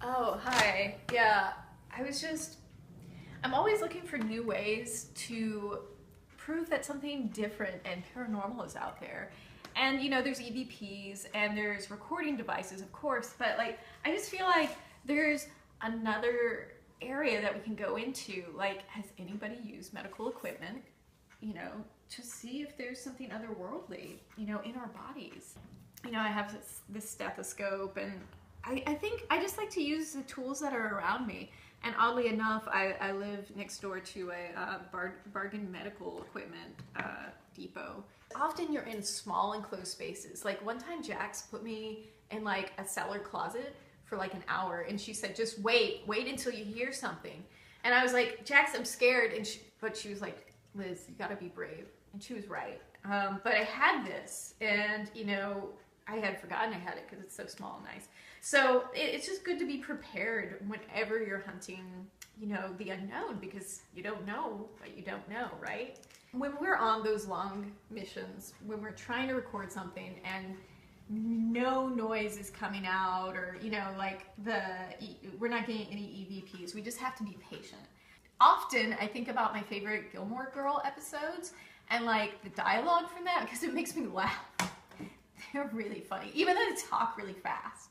Oh, hi. Yeah, I'm always looking for new ways to prove that something different and paranormal is out there. And there's EVPs and there's recording devices, of course, but like, I just feel like there's another area that we can go into. Like, has anybody used medical equipment, to see if there's something otherworldly, in our bodies? I have this stethoscope, and I think I just like to use the tools that are around me. And oddly enough, I live next door to a bargain medical equipment depot. Often you're in small enclosed spaces. Like one time Jax put me in like a cellar closet for like an hour, and she said, just wait until you hear something. And I was like, Jax, I'm scared. But she was like, Liz, you gotta be brave. And she was right. But I had this, and I had forgotten I had it because it's so small and nice. So it's just good to be prepared whenever you're hunting, the unknown, because you don't know what you don't know, right? When we're on those long missions, when we're trying to record something and no noise is coming out, or like we're not getting any EVPs, we just have to be patient. Often I think about my favorite Gilmore Girl episodes and like the dialogue from that, because it makes me laugh. They're really funny, even though they talk really fast.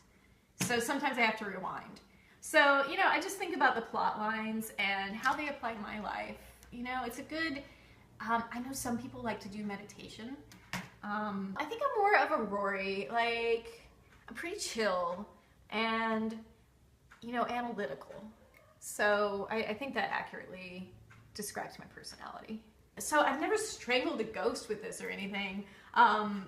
So sometimes I have to rewind. So, I just think about the plot lines and how they apply to my life. It's a good, I know some people like to do meditation. I think I'm more of a Rory. Like, I'm pretty chill and, analytical. So I think that accurately describes my personality. So I've never strangled a ghost with this or anything,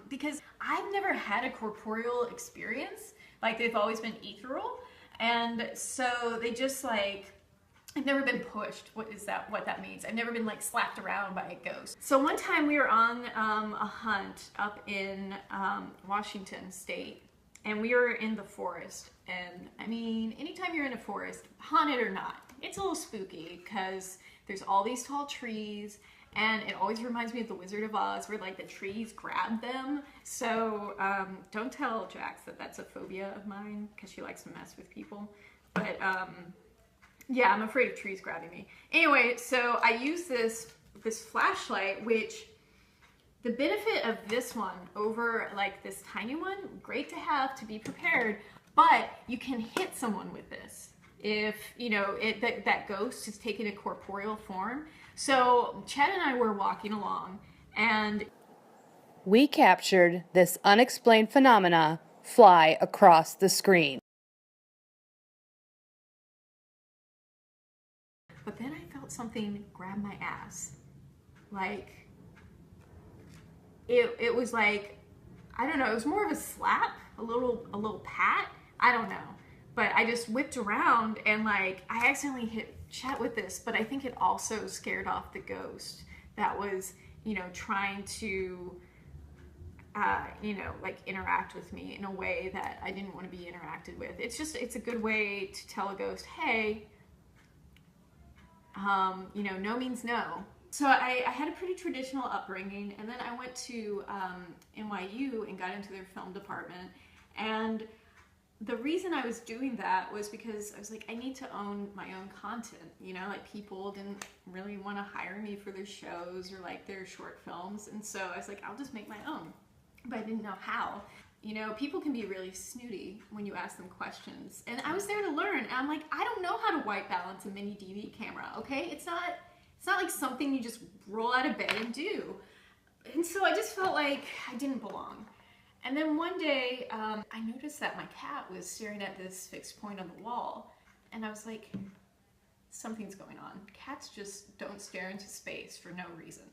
because I've never had a corporeal experience. Like, they've always been ethereal. And so they just like, I've never been pushed. What that means? I've never been like slapped around by a ghost. So one time we were on a hunt up in Washington State, and we were in the forest. And I mean, anytime you're in a forest, haunted or not, it's a little spooky because there's all these tall trees. And it always reminds me of The Wizard of Oz, where like the trees grab them. So don't tell Jax that that's a phobia of mine, because she likes to mess with people. But yeah, I'm afraid of trees grabbing me. Anyway, so I use this flashlight, which the benefit of this one over like this tiny one, great to have to be prepared, but you can hit someone with this if that ghost has taken a corporeal form. So Chad and I were walking along, and we captured this unexplained phenomena fly across the screen. But then I felt something grab my ass. Like, it was like, I don't know, it was more of a slap, a little pat, I don't know. But I just whipped around, and like, I accidentally hit Chet with this, but I think it also scared off the ghost that was, trying to, like interact with me in a way that I didn't want to be interacted with. It's a good way to tell a ghost, hey, no means no. So I had a pretty traditional upbringing, and then I went to NYU and got into their film department. And the reason I was doing that was because I was like, I need to own my own content. Like, people didn't really want to hire me for their shows or like their short films. And so I was like, I'll just make my own. But I didn't know how. People can be really snooty when you ask them questions. And I was there to learn. And I'm like, I don't know how to white balance a mini DV camera, okay? It's not like something you just roll out of bed and do. And so I just felt like I didn't belong. And then one day, I noticed that my cat was staring at this fixed point on the wall. And I was like, something's going on. Cats just don't stare into space for no reason.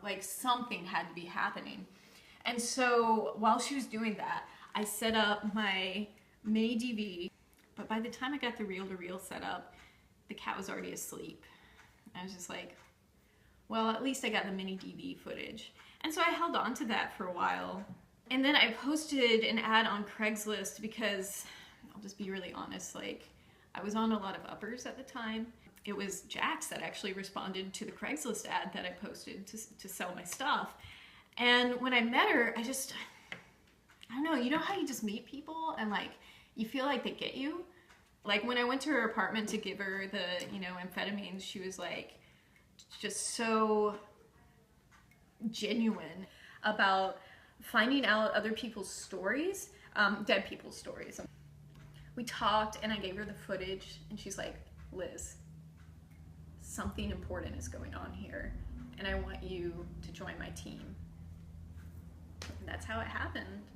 Like, something had to be happening. And so while she was doing that, I set up my mini DV. But by the time I got the reel-to-reel set up, the cat was already asleep. I was just like, well, at least I got the mini DV footage. And so I held on to that for a while. And then I posted an ad on Craigslist because, I'll just be really honest, like, I was on a lot of uppers at the time. It was Jax that actually responded to the Craigslist ad that I posted to sell my stuff. And when I met her, I don't know, how you just meet people and like, you feel like they get you? Like when I went to her apartment to give her the, you know, amphetamines, she was like just so genuine about finding out other people's stories, dead people's stories. We talked and I gave her the footage and she's like, Lyzz, something important is going on here and I want you to join my team. And that's how it happened.